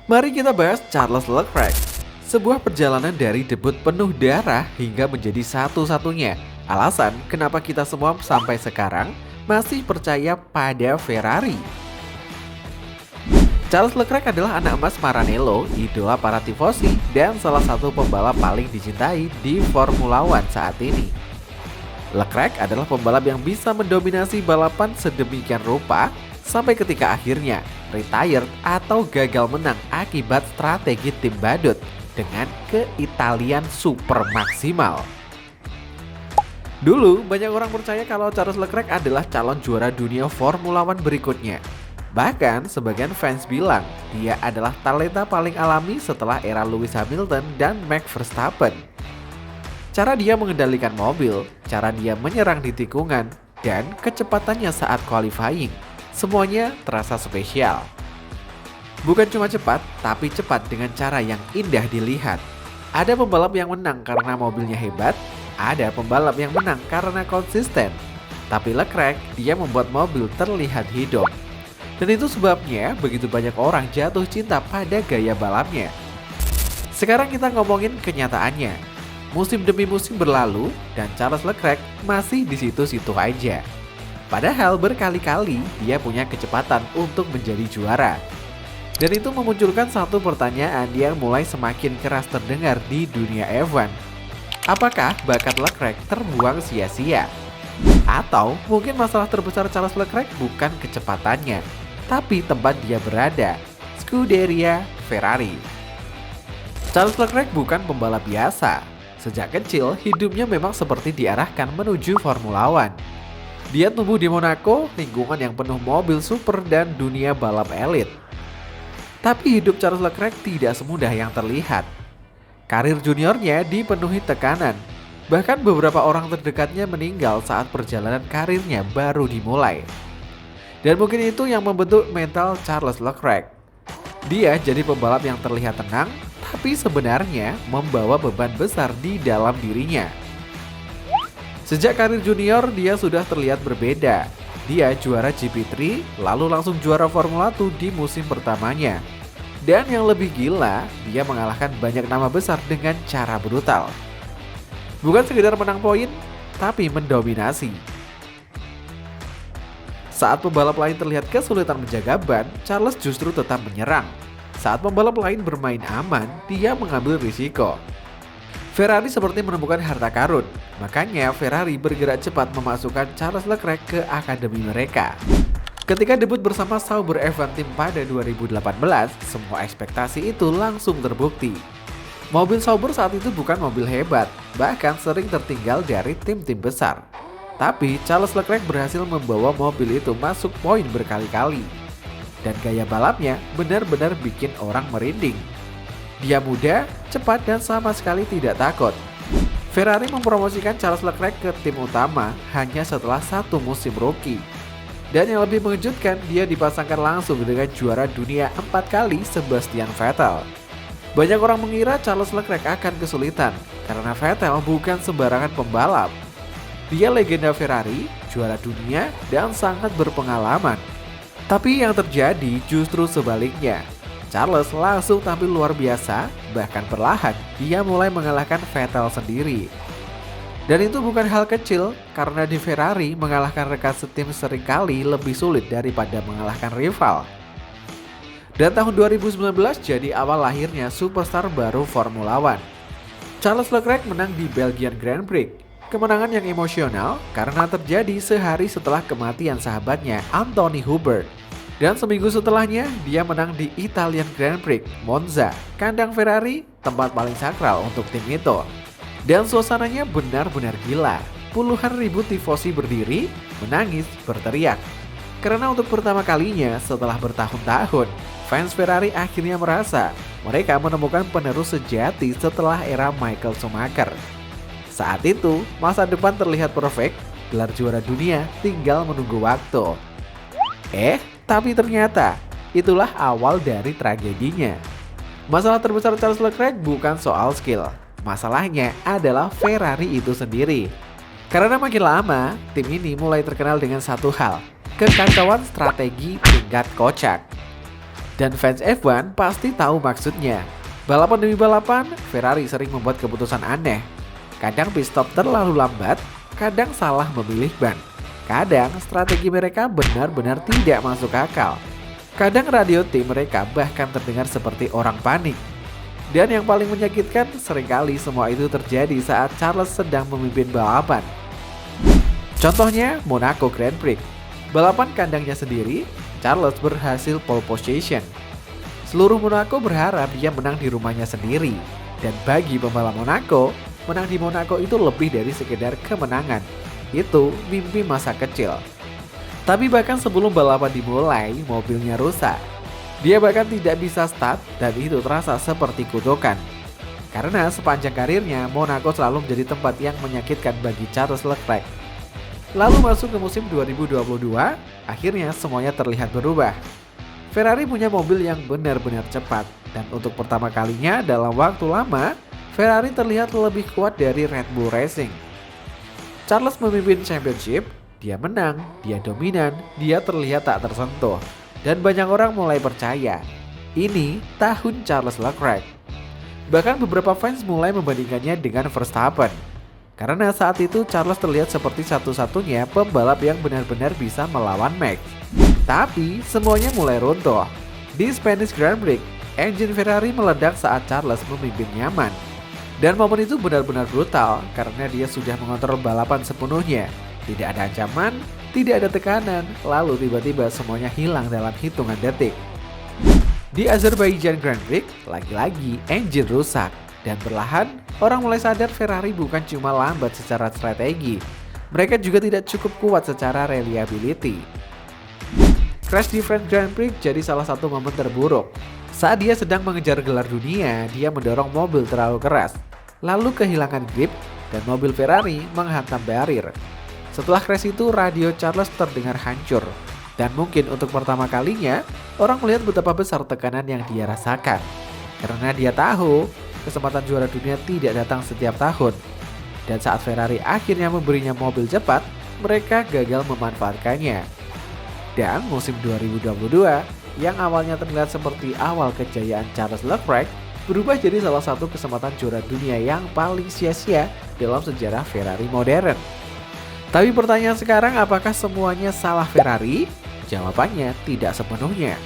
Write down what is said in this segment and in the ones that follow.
Mari kita bahas Charles Leclerc. Sebuah perjalanan dari debut penuh darah hingga menjadi satu-satunya alasan kenapa kita semua sampai sekarang masih percaya pada Ferrari. Charles Leclerc adalah anak emas Maranello, idola para tifosi, dan salah satu pembalap paling dicintai di Formula One saat ini. Leclerc adalah pembalap yang bisa mendominasi balapan sedemikian rupa sampai ketika akhirnya retired atau gagal menang akibat strategi tim badut dengan keitalian super maksimal. Dulu banyak orang percaya kalau Charles Leclerc adalah calon juara dunia Formula One berikutnya. Bahkan sebagian fans bilang dia adalah talenta paling alami setelah era Lewis Hamilton dan Max Verstappen. Cara dia mengendalikan mobil, cara dia menyerang di tikungan, dan kecepatannya saat qualifying, semuanya terasa spesial. Bukan cuma cepat, tapi cepat dengan cara yang indah dilihat. Ada pembalap yang menang karena mobilnya hebat, ada pembalap yang menang karena konsisten. Tapi Leclerc, dia membuat mobil terlihat hidup. Dan itu sebabnya begitu banyak orang jatuh cinta pada gaya balapnya. Sekarang kita ngomongin kenyataannya. Musim demi musim berlalu dan Charles Leclerc masih di situ-situ aja. Padahal berkali-kali dia punya kecepatan untuk menjadi juara. Dan itu memunculkan satu pertanyaan yang mulai semakin keras terdengar di dunia F1. Apakah bakat Leclerc terbuang sia-sia? Atau mungkin masalah terbesar Charles Leclerc bukan kecepatannya, tapi tempat dia berada, Scuderia Ferrari. Charles Leclerc bukan pembalap biasa. Sejak kecil, hidupnya memang seperti diarahkan menuju Formula One. Dia tumbuh di Monaco, lingkungan yang penuh mobil super dan dunia balap elit. Tapi hidup Charles Leclerc tidak semudah yang terlihat. Karir juniornya dipenuhi tekanan. Bahkan beberapa orang terdekatnya meninggal saat perjalanan karirnya baru dimulai. Dan mungkin itu yang membentuk mental Charles Leclerc. Dia jadi pembalap yang terlihat tenang, tapi sebenarnya membawa beban besar di dalam dirinya. Sejak karir junior, dia sudah terlihat berbeda. Dia juara GP3, lalu langsung juara Formula 2 di musim pertamanya. Dan yang lebih gila, dia mengalahkan banyak nama besar dengan cara brutal. Bukan sekedar menang poin, tapi mendominasi. Saat pembalap lain terlihat kesulitan menjaga ban, Charles justru tetap menyerang. Saat pembalap lain bermain aman, dia mengambil risiko. Ferrari seperti menemukan harta karun, makanya Ferrari bergerak cepat memasukkan Charles Leclerc ke akademi mereka. Ketika debut bersama Sauber F1 Team pada 2018, semua ekspektasi itu langsung terbukti. Mobil Sauber saat itu bukan mobil hebat, bahkan sering tertinggal dari tim-tim besar. Tapi Charles Leclerc berhasil membawa mobil itu masuk poin berkali-kali. Dan gaya balapnya benar-benar bikin orang merinding. Dia muda, cepat, dan sama sekali tidak takut. Ferrari mempromosikan Charles Leclerc ke tim utama hanya setelah satu musim rookie. Dan yang lebih mengejutkan, dia dipasangkan langsung dengan juara dunia 4 kali Sebastian Vettel. Banyak orang mengira Charles Leclerc akan kesulitan karena Vettel bukan sembarangan pembalap. Dia legenda Ferrari, juara dunia, dan sangat berpengalaman. Tapi yang terjadi justru sebaliknya. Charles langsung tampil luar biasa, bahkan perlahan dia mulai mengalahkan Vettel sendiri. Dan itu bukan hal kecil, karena di Ferrari mengalahkan rekan setim seringkali lebih sulit daripada mengalahkan rival. Dan tahun 2019 jadi awal lahirnya superstar baru Formula One. Charles Leclerc menang di Belgian Grand Prix. Kemenangan yang emosional karena terjadi sehari setelah kematian sahabatnya Anthony Hubert. Dan seminggu setelahnya, dia menang di Italian Grand Prix, Monza, kandang Ferrari, tempat paling sakral untuk tim itu. Dan suasananya benar-benar gila. Puluhan ribu tifosi berdiri, menangis, berteriak. Karena untuk pertama kalinya setelah bertahun-tahun, fans Ferrari akhirnya merasa mereka menemukan penerus sejati setelah era Michael Schumacher. Saat itu, masa depan terlihat perfect, gelar juara dunia tinggal menunggu waktu. Tapi ternyata itulah awal dari tragedinya. Masalah terbesar Charles Leclerc bukan soal skill. Masalahnya adalah Ferrari itu sendiri. Karena makin lama, tim ini mulai terkenal dengan satu hal, kekacauan strategi tingkat kocak. Dan fans F1 pasti tahu maksudnya. Balapan demi balapan, Ferrari sering membuat keputusan aneh. Kadang pit stop terlalu lambat, kadang salah memilih ban. Kadang strategi mereka benar-benar tidak masuk akal. Kadang radio tim mereka bahkan terdengar seperti orang panik. Dan yang paling menyakitkan, seringkali semua itu terjadi saat Charles sedang memimpin balapan. Contohnya Monaco Grand Prix. Balapan kandangnya sendiri, Charles berhasil pole position. Seluruh Monaco berharap dia menang di rumahnya sendiri. Dan bagi pembalap Monaco, menang di Monaco itu lebih dari sekedar kemenangan. Itu mimpi masa kecil. Tapi bahkan sebelum balapan dimulai, mobilnya rusak. Dia bahkan tidak bisa start dan itu terasa seperti kutukan. Karena sepanjang karirnya, Monaco selalu menjadi tempat yang menyakitkan bagi Charles Leclerc. Lalu masuk ke musim 2022, akhirnya semuanya terlihat berubah. Ferrari punya mobil yang benar-benar cepat. Dan untuk pertama kalinya dalam waktu lama, Ferrari terlihat lebih kuat dari Red Bull Racing. Charles memimpin championship, dia menang, dia dominan, dia terlihat tak tersentuh. Dan banyak orang mulai percaya, ini tahun Charles Leclerc. Bahkan beberapa fans mulai membandingkannya dengan Verstappen. Karena saat itu Charles terlihat seperti satu-satunya pembalap yang benar-benar bisa melawan Max. Tapi semuanya mulai runtuh. Di Spanish Grand Prix, engine Ferrari meledak saat Charles memimpin nyaman. Dan momen itu benar-benar brutal karena dia sudah mengontrol balapan sepenuhnya. Tidak ada ancaman, tidak ada tekanan, lalu tiba-tiba semuanya hilang dalam hitungan detik. Di Azerbaijan Grand Prix, lagi-lagi engine rusak. Dan perlahan, orang mulai sadar Ferrari bukan cuma lambat secara strategi. Mereka juga tidak cukup kuat secara reliability. Crash di French Grand Prix jadi salah satu momen terburuk. Saat dia sedang mengejar gelar dunia, dia mendorong mobil terlalu keras. Lalu kehilangan grip dan mobil Ferrari menghantam barrier. Setelah crash itu, radio Charles terdengar hancur. Dan mungkin untuk pertama kalinya, orang melihat betapa besar tekanan yang dia rasakan. Karena dia tahu, kesempatan juara dunia tidak datang setiap tahun. Dan saat Ferrari akhirnya memberinya mobil cepat, mereka gagal memanfaatkannya. Dan musim 2022, yang awalnya terlihat seperti awal kejayaan Charles Leclerc, berubah jadi salah satu kesempatan juara dunia yang paling sia-sia dalam sejarah Ferrari modern. Tapi pertanyaan sekarang, apakah semuanya salah Ferrari? Jawabannya tidak sepenuhnya.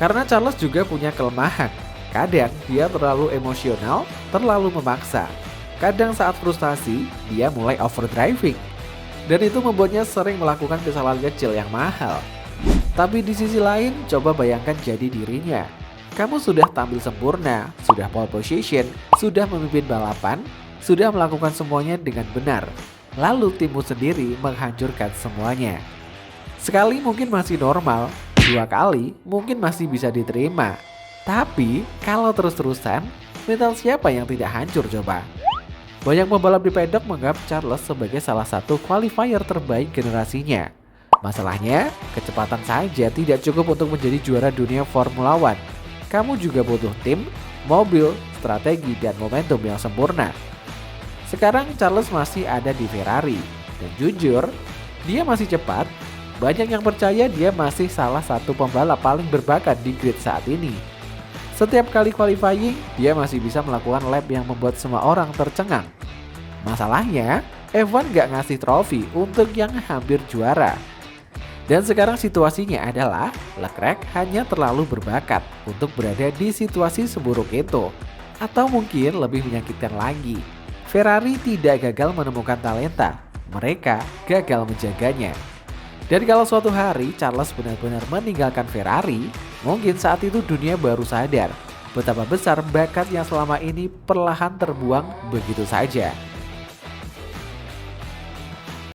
Karena Charles juga punya kelemahan. Kadang dia terlalu emosional, terlalu memaksa. Kadang saat frustasi, dia mulai overdriving. Dan itu membuatnya sering melakukan kesalahan kecil yang mahal. Tapi di sisi lain, coba bayangkan jadi dirinya. Kamu sudah tampil sempurna, sudah pole position, sudah memimpin balapan, sudah melakukan semuanya dengan benar. Lalu timmu sendiri menghancurkan semuanya. Sekali mungkin masih normal, 2 kali mungkin masih bisa diterima. Tapi kalau terus-terusan, mental siapa yang tidak hancur coba? Banyak pembalap di paddock menganggap Charles sebagai salah satu qualifier terbaik generasinya. Masalahnya, kecepatan saja tidak cukup untuk menjadi juara dunia Formula One. Kamu juga butuh tim, mobil, strategi, dan momentum yang sempurna. Sekarang Charles masih ada di Ferrari. Dan jujur, dia masih cepat. Banyak yang percaya dia masih salah satu pembalap paling berbakat di grid saat ini. Setiap kali qualifying, dia masih bisa melakukan lap yang membuat semua orang tercengang. Masalahnya, F1 gak ngasih trofi untuk yang hampir juara. Dan sekarang situasinya adalah Leclerc hanya terlalu berbakat untuk berada di situasi seburuk itu. Atau mungkin lebih menyakitkan lagi, Ferrari tidak gagal menemukan talenta, mereka gagal menjaganya. Dan kalau suatu hari Charles benar-benar meninggalkan Ferrari, mungkin saat itu dunia baru sadar betapa besar bakat yang selama ini perlahan terbuang begitu saja.